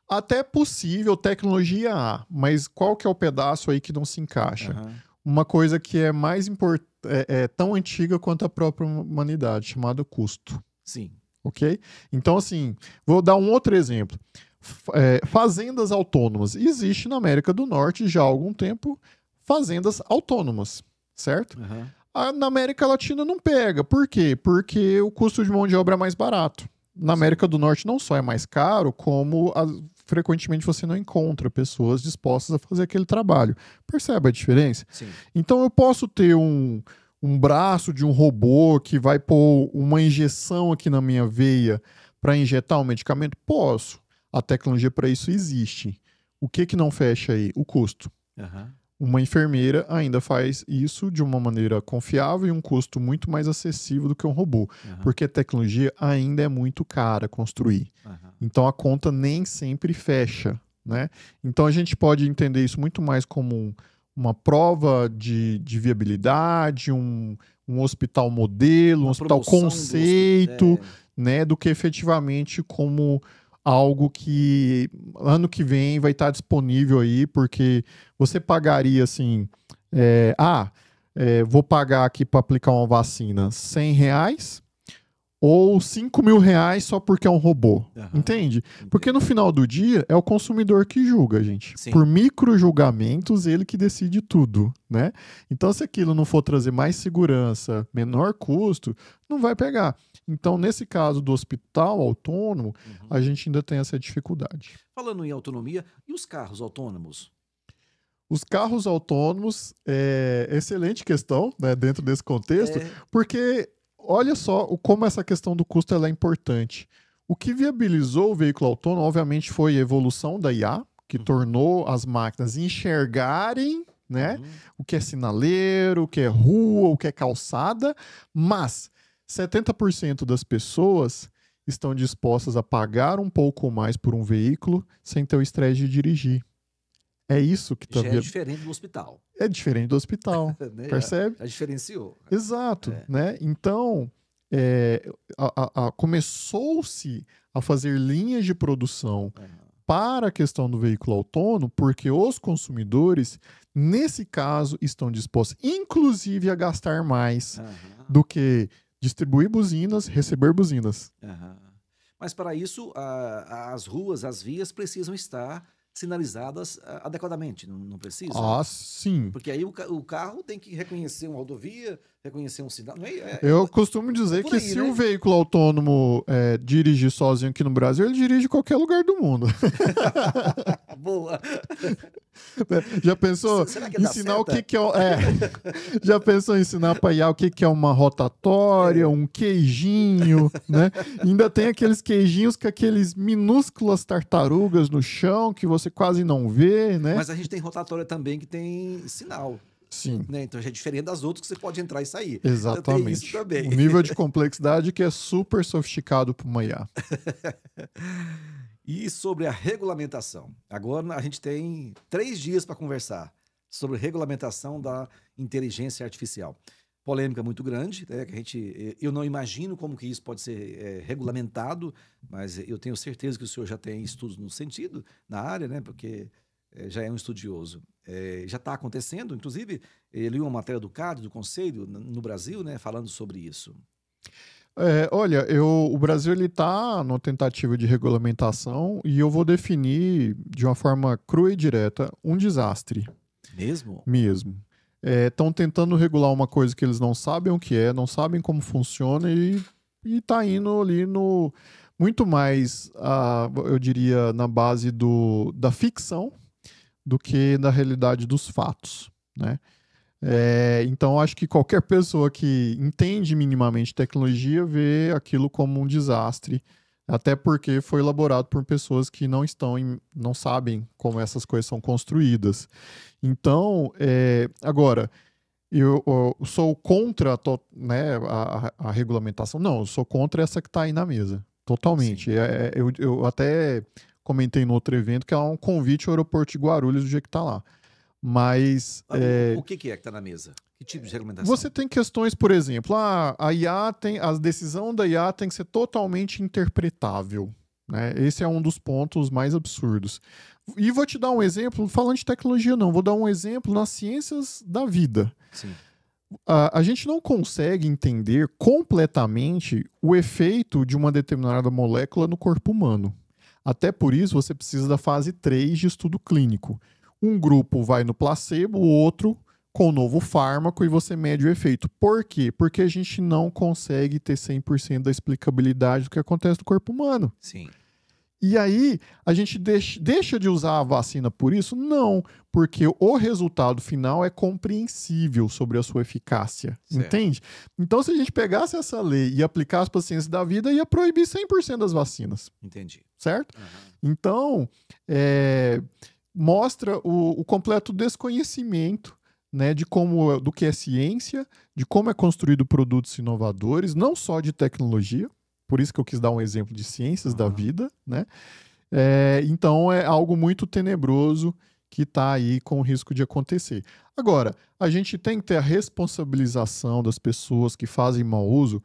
Até possível, tecnologia há, mas qual que é o pedaço aí que não se encaixa? Uma coisa que é mais tão antiga quanto a própria humanidade, chamada custo.
Sim.
Ok? Então, assim, vou dar um outro exemplo. Fazendas autônomas. Existe na América do Norte já há algum tempo fazendas autônomas, certo? Na América Latina não pega. Por quê? Porque o custo de mão de obra é mais barato. Na América do Norte não só é mais caro, como frequentemente você não encontra pessoas dispostas a fazer aquele trabalho. Percebe a diferença?
Sim.
Então eu posso ter um braço de um robô que vai pôr uma injeção aqui na minha veia para injetar um medicamento? Posso. A tecnologia para isso existe. O que não fecha aí? O custo. Uma enfermeira ainda faz isso de uma maneira confiável e um custo muito mais acessível do que um robô. Porque a tecnologia ainda é muito cara construir. Então a conta nem sempre fecha, né? Então a gente pode entender isso muito mais como uma prova de viabilidade, um hospital modelo, um hospital conceito, né? Do que efetivamente como algo que ano que vem vai estar disponível aí, porque você pagaria assim, vou pagar aqui para aplicar uma vacina R$100 ou R$5.000 só porque é um robô, entende? Porque no final do dia é o consumidor que julga, gente.
Sim.
Por micro-julgamentos, ele que decide tudo, né? Então, se aquilo não for trazer mais segurança, menor custo, não vai pegar. Então, nesse caso do hospital autônomo, a gente ainda tem essa dificuldade.
Falando em autonomia, e os carros autônomos?
Os carros autônomos, excelente questão, né, dentro desse contexto, porque olha só como essa questão do custo ela é importante. O que viabilizou o veículo autônomo, obviamente, foi a evolução da IA, que tornou as máquinas enxergarem, né, o que é sinaleiro, o que é rua, o que é calçada, mas 70% das pessoas estão dispostas a pagar um pouco mais por um veículo sem ter o estresse de dirigir. É isso que está...
Já é diferente do hospital.
É diferente do hospital, percebe?
Já diferenciou.
Exato, né? Então, começou-se a fazer linhas de produção para a questão do veículo autônomo, porque os consumidores, nesse caso, estão dispostos, inclusive, a gastar mais do que distribuir buzinas, receber buzinas.
Mas para isso, as ruas, as vias precisam estar sinalizadas adequadamente, não precisa?
Ah, sim.
Porque aí o carro tem que reconhecer uma rodovia, reconhecer um sinal.
Eu costumo dizer que se o veículo autônomo dirigir sozinho aqui no Brasil, ele dirige em qualquer lugar do mundo.
Boa!
Já pensou ensinar o que é... Já pensou em ensinar para IA o que é uma rotatória, um queijinho, né? E ainda tem aqueles queijinhos com aqueles minúsculas tartarugas no chão que você quase não vê, né?
Mas a gente tem rotatória também que tem sinal.
Sim.
Né? Então já é diferente das outras que você pode entrar e sair.
Exatamente.
Então, tem isso também.
O nível de complexidade que é super sofisticado para uma IA.
E sobre a regulamentação. Agora a gente tem 3 dias para conversar sobre regulamentação da inteligência artificial. Polêmica muito grande, né? Que eu não imagino como que isso pode ser regulamentado, mas eu tenho certeza que o senhor já tem estudos no sentido, na área, né? Porque já é um estudioso. Já está acontecendo, inclusive, eu li uma matéria do CAD, do Conselho, no Brasil, né? Falando sobre isso.
Olha, o Brasil está numa tentativa de regulamentação e eu vou definir de uma forma crua e direta um desastre.
Mesmo?
Mesmo. Estão tentando regular uma coisa que eles não sabem o que é, não sabem como funciona e está indo ali no muito mais, eu diria, na base da ficção do que na realidade dos fatos, né? Então, acho que qualquer pessoa que entende minimamente tecnologia vê aquilo como um desastre, até porque foi elaborado por pessoas que não sabem como essas coisas são construídas. Então, agora, eu sou contra né, a regulamentação. Não, eu sou contra essa que está aí na mesa, totalmente. Eu até comentei no outro evento que é um convite ao aeroporto de Guarulhos do dia que está lá. Mas...
O que é que está na mesa? Que tipo de regulamentação?
Você tem questões, por exemplo, a decisão da IA tem que ser totalmente interpretável, né? Esse é um dos pontos mais absurdos. E vou te dar um exemplo, falando de tecnologia não, vou dar um exemplo nas ciências da vida.
Sim.
A gente não consegue entender completamente o efeito de uma determinada molécula no corpo humano. Até por isso você precisa da fase 3 de estudo clínico. Um grupo vai no placebo, o outro com o novo fármaco e você mede o efeito. Por quê? Porque a gente não consegue ter 100% da explicabilidade do que acontece no corpo humano.
Sim.
E aí, a gente deixa de usar a vacina por isso? Não, porque o resultado final é compreensível sobre a sua eficácia,
Certo.
entende? Então, se a gente pegasse essa lei e aplicasse para a ciência da vida, ia proibir 100% das vacinas,
Entendi.
certo?
Uhum.
Então, mostra o completo desconhecimento, né, do que é ciência, de como é construído produtos inovadores, não só de tecnologia. Por isso que eu quis dar um exemplo de ciências da vida, né? Então é algo muito tenebroso que está aí com o risco de acontecer. Agora, a gente tem que ter a responsabilização das pessoas que fazem mau uso.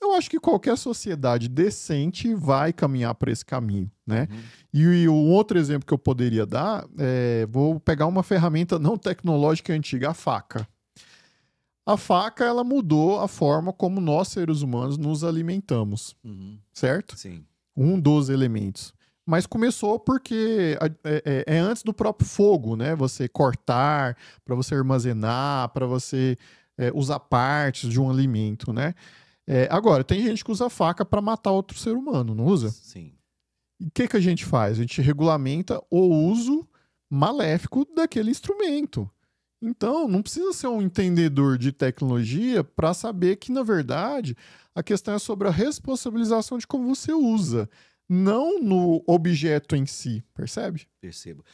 Eu acho que qualquer sociedade decente vai caminhar para esse caminho, né?
Uhum.
E um outro exemplo que eu poderia dar, vou pegar uma ferramenta não tecnológica antiga, a faca. A faca, ela mudou a forma como nós, seres humanos, nos alimentamos,
Uhum.
certo?
Sim.
Um dos elementos. Mas começou porque é antes do próprio fogo, né? Você cortar, para você armazenar, para você usar partes de um alimento, né? Agora, tem gente que usa faca para matar outro ser humano, não usa?
Sim.
E o que a gente faz? A gente regulamenta o uso maléfico daquele instrumento. Então, não precisa ser um entendedor de tecnologia para saber que, na verdade, a questão é sobre a responsabilização de como você usa, não no objeto em si, percebe?
Percebo.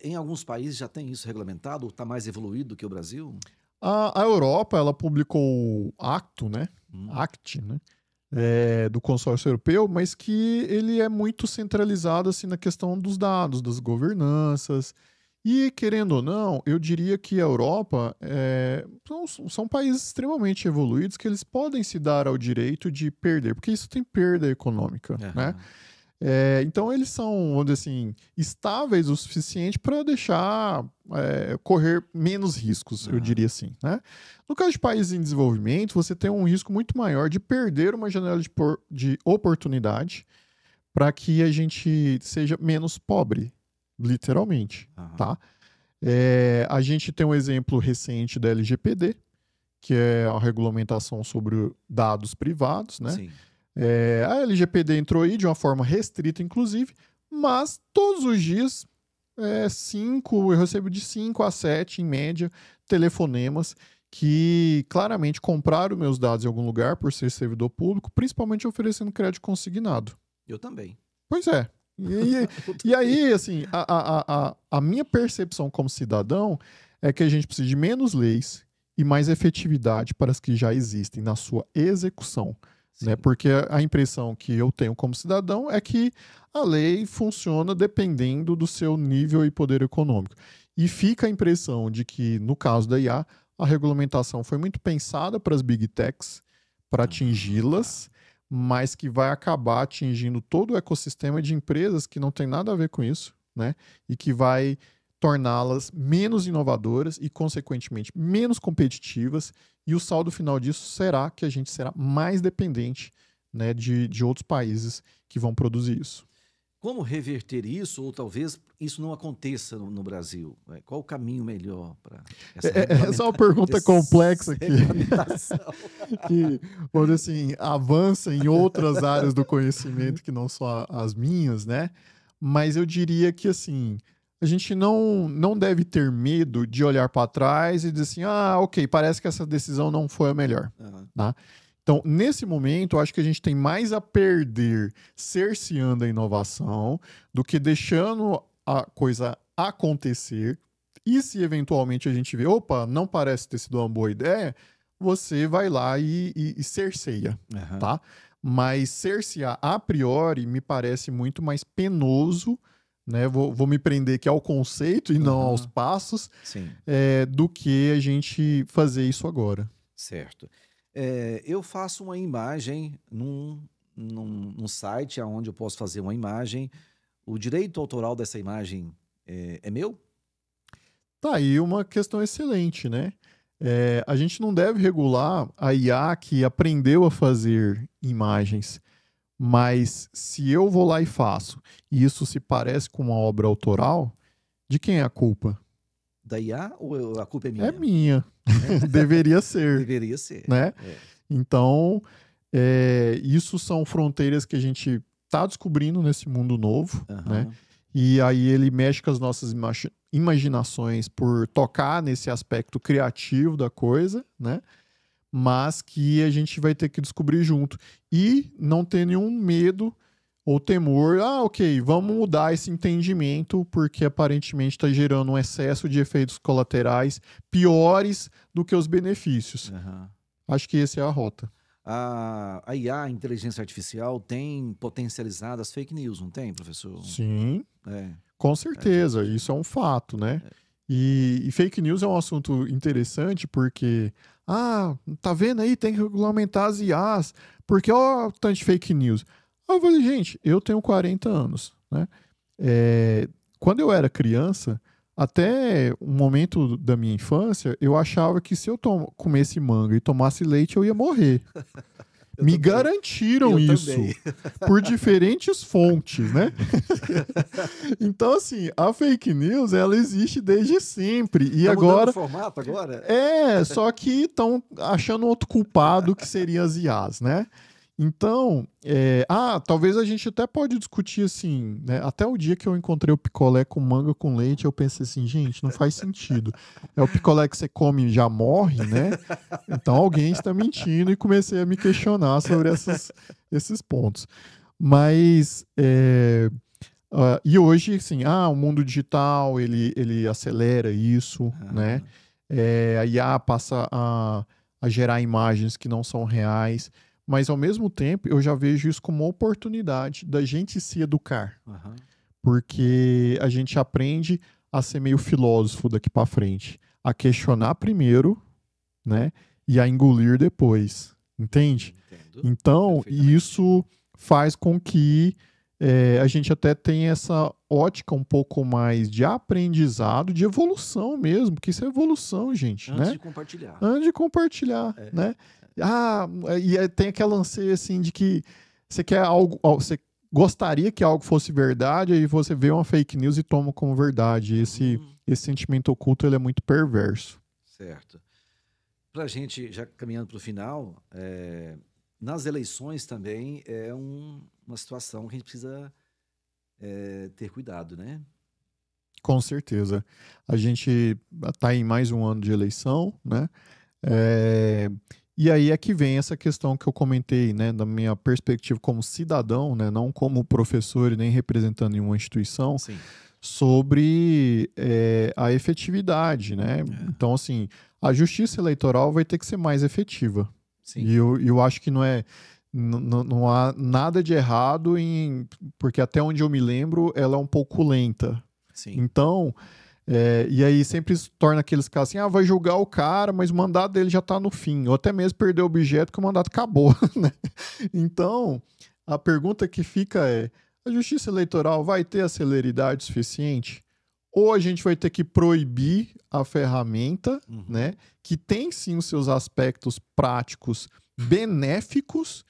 Em alguns países já tem isso regulamentado? Está mais evoluído do que o Brasil?
A Europa, ela publicou o Acto, né? Act, né? Do consórcio europeu, mas que ele é muito centralizado assim, na questão dos dados, das governanças. E, querendo ou não, eu diria que a Europa são países extremamente evoluídos que eles podem se dar ao direito de perder, porque isso tem perda econômica, né? Então, eles são, vamos dizer assim, estáveis o suficiente para deixar correr menos riscos, eu diria assim, né? No caso de países em desenvolvimento, você tem um risco muito maior de perder uma janela de oportunidade para que a gente seja menos pobre, literalmente, tá? A gente tem um exemplo recente da LGPD, que é a regulamentação sobre dados privados, né?
Sim.
A LGPD entrou aí de uma forma restrita, inclusive, mas todos os dias, eu recebo de 5 a 7, em média, telefonemas que claramente compraram meus dados em algum lugar por ser servidor público, principalmente oferecendo crédito consignado.
Eu também.
Pois é. E aí, assim, a minha percepção como cidadão é que a gente precisa de menos leis e mais efetividade para as que já existem na sua execução. Né? Porque a impressão que eu tenho como cidadão é que a lei funciona dependendo do seu nível e poder econômico. E fica a impressão de que, no caso da IA, a regulamentação foi muito pensada para as big techs, para atingi-las, mas que vai acabar atingindo todo o ecossistema de empresas que não tem nada a ver com isso, né? E que vai torná-las menos inovadoras e, consequentemente, menos competitivas. E o saldo final disso será que a gente será mais dependente, né, de outros países que vão produzir isso.
Como reverter isso, ou talvez isso não aconteça no Brasil? Qual o caminho melhor para
essa é uma pergunta complexa que vamos dizer assim, avança em outras áreas do conhecimento que não só as minhas, né? Mas eu diria que, assim, a gente não deve ter medo de olhar para trás e dizer assim, ok, parece que essa decisão não foi a melhor. Tá? Então, nesse momento, eu acho que a gente tem mais a perder cerceando a inovação do que deixando a coisa acontecer. E se eventualmente a gente vê, opa, não parece ter sido uma boa ideia, você vai lá e cerceia, tá? Mas cercear a priori me parece muito mais penoso, né? Vou me prender aqui ao conceito e não aos passos, do que a gente fazer isso agora.
Certo. Eu faço uma imagem num site onde eu posso fazer uma imagem. O direito autoral dessa imagem é meu?
Tá aí uma questão excelente, né? A gente não deve regular a IA que aprendeu a fazer imagens, mas se eu vou lá e faço, e isso se parece com uma obra autoral, de quem é a culpa?
Da IA ou a culpa é
É
minha?
minha. Deveria ser,
Deveria ser.
né? Então, isso são fronteiras que a gente está descobrindo nesse mundo novo, né? E aí ele mexe com as nossas imaginações por tocar nesse aspecto criativo da coisa, né? Mas que a gente vai ter que descobrir junto. E não ter nenhum medo ou temor. Ok, vamos mudar esse entendimento porque aparentemente está gerando um excesso de efeitos colaterais piores do que os benefícios. Acho que essa é a rota.
A IA, a inteligência artificial, tem potencializado as fake news, não tem, professor?
Sim, com certeza. Isso é um fato, né? E fake news é um assunto interessante porque, tá vendo aí, tem que regulamentar as IAs, porque ó, tanto de fake news. Eu falei, gente, eu tenho 40 anos, né? Quando eu era criança, até um momento da minha infância, eu achava que se eu comesse manga e tomasse leite, eu ia morrer. Me garantiram isso por diferentes fontes, né? Então, assim, a fake news, ela existe desde sempre. E agora...
o formato agora?
Só que estão achando outro culpado que seria as IAs, né? Então, talvez a gente até pode discutir assim, né? Até o dia que eu encontrei o picolé com manga com leite, eu pensei assim, gente, não faz sentido. É o picolé que você come e já morre, né? Então alguém está mentindo e comecei a me questionar sobre esses pontos. Mas, e hoje, assim, o mundo digital, ele acelera isso, né? A IA passa a gerar imagens que não são reais. Mas, ao mesmo tempo, eu já vejo isso como uma oportunidade da gente se educar. Porque a gente aprende a ser meio filósofo daqui para frente. A questionar primeiro, né? E a engolir depois. Entende?
Entendo.
Então, isso faz com que a gente até tenha essa ótica um pouco mais de aprendizado, de evolução mesmo. Porque isso é evolução, gente.
Antes
né?
de compartilhar.
Antes de compartilhar, né? E tem aquela anseio assim de que você quer algo, você gostaria que algo fosse verdade, aí você vê uma fake news e toma como verdade. Esse sentimento oculto, ele é muito perverso.
Certo. Para a gente, já caminhando para o final, nas eleições também é uma situação que a gente precisa ter cuidado, né?
Com certeza. A gente está em mais um ano de eleição, né? E aí é que vem essa questão que eu comentei, né, da minha perspectiva como cidadão, né, não como professor e nem representando nenhuma instituição, sobre a efetividade, né? Então, assim, a justiça eleitoral vai ter que ser mais efetiva. E eu acho que não há nada de errado porque até onde eu me lembro, ela é um pouco lenta. Então... e aí sempre se torna aqueles casos assim, vai julgar o cara, mas o mandato dele já está no fim, ou até mesmo perdeu o objeto que o mandato acabou, né? Então, a pergunta que fica a justiça eleitoral vai ter a celeridade suficiente? Ou a gente vai ter que proibir a ferramenta, né, que tem sim os seus aspectos práticos benéficos,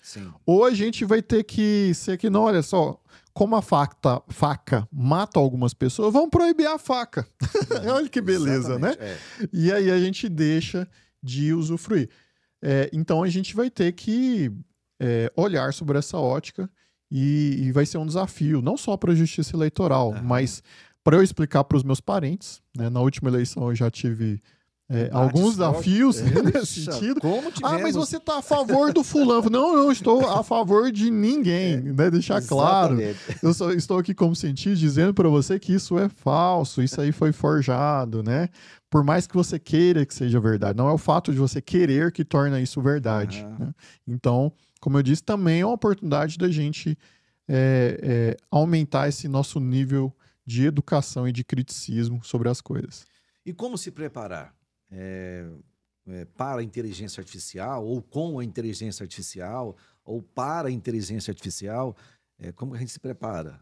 ou a gente vai ter que ser que não, olha só, como a faca mata algumas pessoas, vamos proibir a faca. Olha que beleza, né? E aí a gente deixa de usufruir. Então a gente vai ter que olhar sobre essa ótica e vai ser um desafio, não só para a justiça eleitoral, mas para eu explicar para os meus parentes. Né? Na última eleição eu já tive... alguns desafios nesse sentido. Mas você está a favor do fulano. Não, eu estou a favor de ninguém. Né? Deixar claro. Eu só estou aqui como cientista dizendo para você que isso é falso, isso aí foi forjado, né? Por mais que você queira que seja verdade. Não é o fato de você querer que torna isso verdade. Né? Então, como eu disse, também é uma oportunidade da gente aumentar esse nosso nível de educação e de criticismo sobre as coisas.
E como se preparar? para a inteligência artificial, ou com a inteligência artificial, ou para a inteligência artificial? Como que a gente se prepara?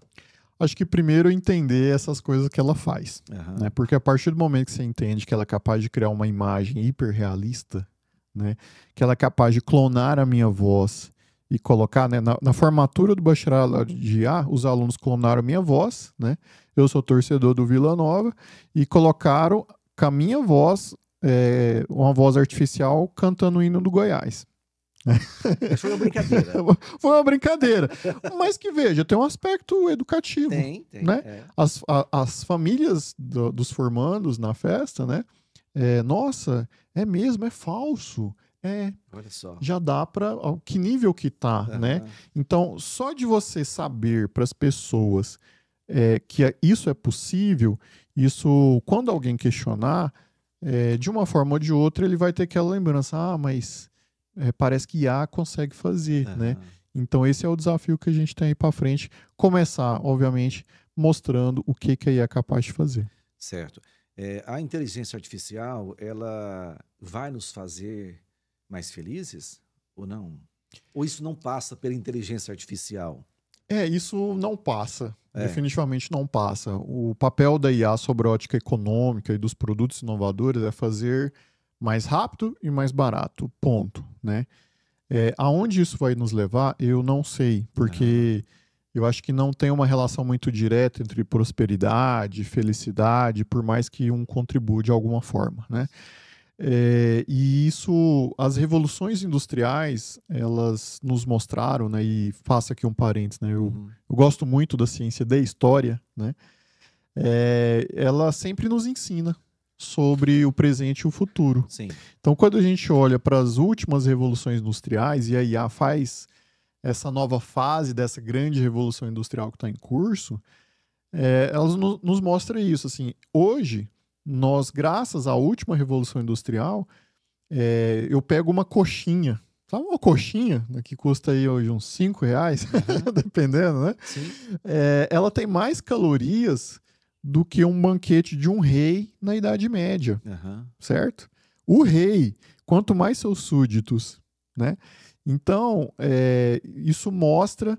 Acho que primeiro entender essas coisas que ela faz,
Aham.
né? Porque a partir do momento que você entende que ela é capaz de criar uma imagem hiperrealista, né? Que ela é capaz de clonar a minha voz e colocar, né? Na formatura do bacharelado de IA, os alunos clonaram a minha voz, né? Eu sou torcedor do Vila Nova e colocaram com a minha voz, uma voz artificial cantando o hino do Goiás.
Foi uma brincadeira.
Foi uma brincadeira. Mas que veja, tem um aspecto educativo.
Tem,
Né? As famílias dos formandos na festa, né? Nossa, é mesmo, é falso.
Olha só.
Já dá para que nível que tá, né?
Aham.
Então, só de você saber para as pessoas que isso é possível, isso, quando alguém questionar, de uma forma ou de outra, ele vai ter aquela lembrança, mas parece que IA consegue fazer, né?
Aham.
Então esse é o desafio que a gente tem aí para frente. Começar, obviamente, mostrando o que a IA é capaz de fazer.
Certo. A inteligência artificial, ela vai nos fazer mais felizes ou não? Ou isso não passa pela inteligência artificial?
Isso não passa.
É.
Definitivamente não passa. O papel da IA sobre a ótica econômica e dos produtos inovadores é fazer mais rápido e mais barato. Ponto, né? Aonde isso vai nos levar, eu não sei, porque eu acho que não tem uma relação muito direta entre prosperidade e felicidade, por mais que um contribua de alguma forma, né? E isso, as revoluções industriais, elas nos mostraram, né? E faço aqui um parênteses, né? Eu gosto muito da ciência da história, né? Ela sempre nos ensina sobre o presente e o futuro.
Sim.
Então, quando a gente olha para as últimas revoluções industriais e a IA faz essa nova fase dessa grande revolução industrial que está em curso, elas nos mostram isso. Assim, hoje, nós, graças à última revolução industrial, eu pego uma coxinha. Sabe uma coxinha, né, que custa aí hoje uns R$5, dependendo, né?
Sim.
Ela tem mais calorias do que um banquete de um rei na Idade Média, certo? O rei, quanto mais seus súditos, né? Então, isso mostra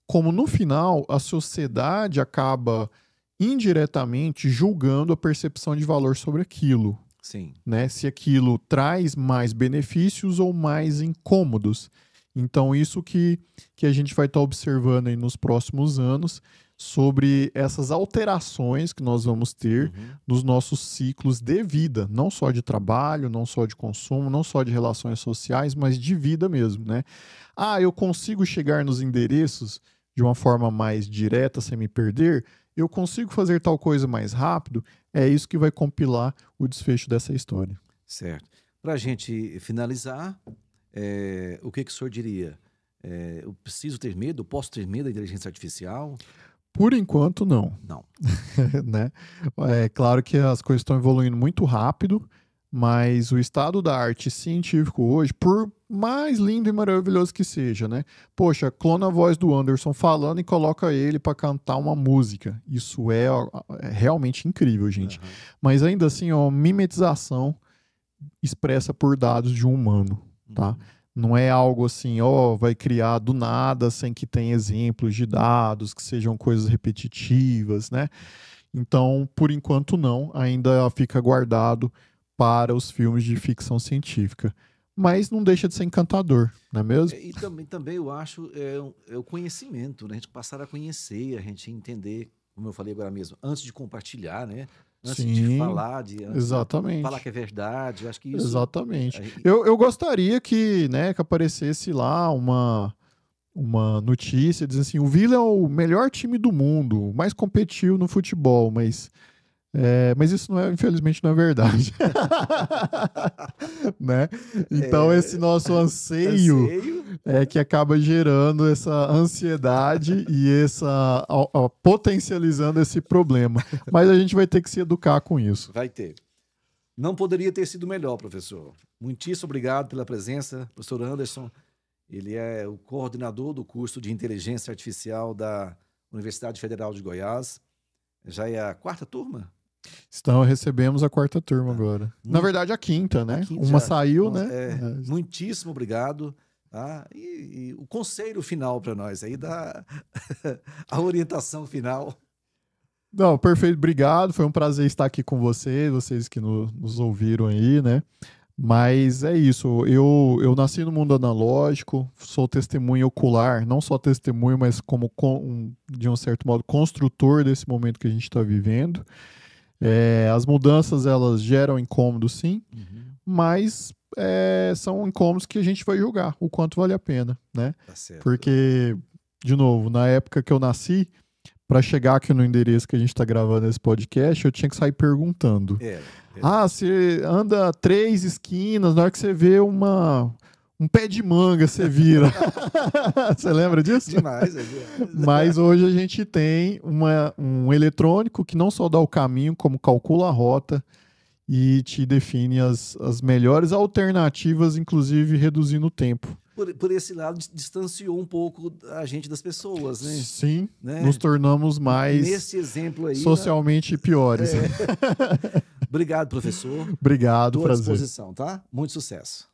como, no final, a sociedade acaba indiretamente julgando a percepção de valor sobre aquilo.
Sim.
Né? Se aquilo traz mais benefícios ou mais incômodos. Então, isso que a gente vai estar observando aí nos próximos anos sobre essas alterações que nós vamos ter nos nossos ciclos de vida, não só de trabalho, não só de consumo, não só de relações sociais, mas de vida mesmo, né? Eu consigo chegar nos endereços de uma forma mais direta, sem me perder? Eu consigo fazer tal coisa mais rápido? É isso que vai compilar o desfecho dessa história.
Certo. Para a gente finalizar, o que o senhor diria? Eu preciso ter medo? Eu posso ter medo da inteligência artificial?
Por enquanto, não.
Não.
Né? É claro que as coisas estão evoluindo muito rápido, mas o estado da arte científico hoje, por mais lindo e maravilhoso que seja, né? Poxa, clona a voz do Anderson falando e coloca ele para cantar uma música. Isso é realmente incrível, gente. Mas ainda assim, é uma mimetização expressa por dados de um humano, tá? Não é algo assim, vai criar do nada sem que tenha exemplos de dados, que sejam coisas repetitivas, né? Então, por enquanto não, ainda fica guardado para os filmes de ficção científica. Mas não deixa de ser encantador, não é mesmo?
E também eu acho o conhecimento, né? A gente passar a conhecer, a gente entender, como eu falei agora mesmo, antes de compartilhar, né? Antes de falar,
exatamente.
falar que é verdade. Eu acho que isso...
Exatamente. Eu gostaria que, né, que aparecesse lá uma notícia dizendo assim, o Vila é o melhor time do mundo, o mais competitivo no futebol, mas isso infelizmente não é verdade. Né? Então esse nosso anseio é que acaba gerando essa ansiedade e potencializando esse problema. Mas a gente vai ter que se educar com isso.
Vai ter. Não poderia ter sido melhor, professor. Muitíssimo obrigado pela presença, professor Anderson. Ele é o coordenador do curso de Inteligência Artificial da Universidade Federal de Goiás. Já é a 4ª turma?
Recebemos a 4ª turma agora. Na verdade, a 5ª, né? Uma já saiu, né?
Muitíssimo obrigado. Tá? E o conselho final para nós aí, a orientação final.
Não, perfeito, obrigado. Foi um prazer estar aqui com vocês que nos ouviram aí, né? Mas é isso, eu nasci no mundo analógico, sou testemunha ocular, não só testemunho, mas como, de um certo modo, construtor desse momento que a gente está vivendo. As mudanças, elas geram incômodo, sim, mas são incômodos que a gente vai julgar o quanto vale a pena, né?
Tá certo.
Porque, de novo, na época que eu nasci, para chegar aqui no endereço que a gente está gravando esse podcast, eu tinha que sair perguntando. Você anda 3 esquinas, na hora que você vê um pé de manga, você vira. Você lembra disso?
Demais.
Mas hoje a gente tem um eletrônico que não só dá o caminho, como calcula a rota e te define as melhores alternativas, inclusive reduzindo o tempo.
Por esse lado, distanciou um pouco a gente das pessoas, né?
Sim,
né?
Nos tornamos mais
nesse exemplo aí,
socialmente piores.
Obrigado, professor.
Obrigado,
Estou à
prazer.
disposição, tá? Muito sucesso.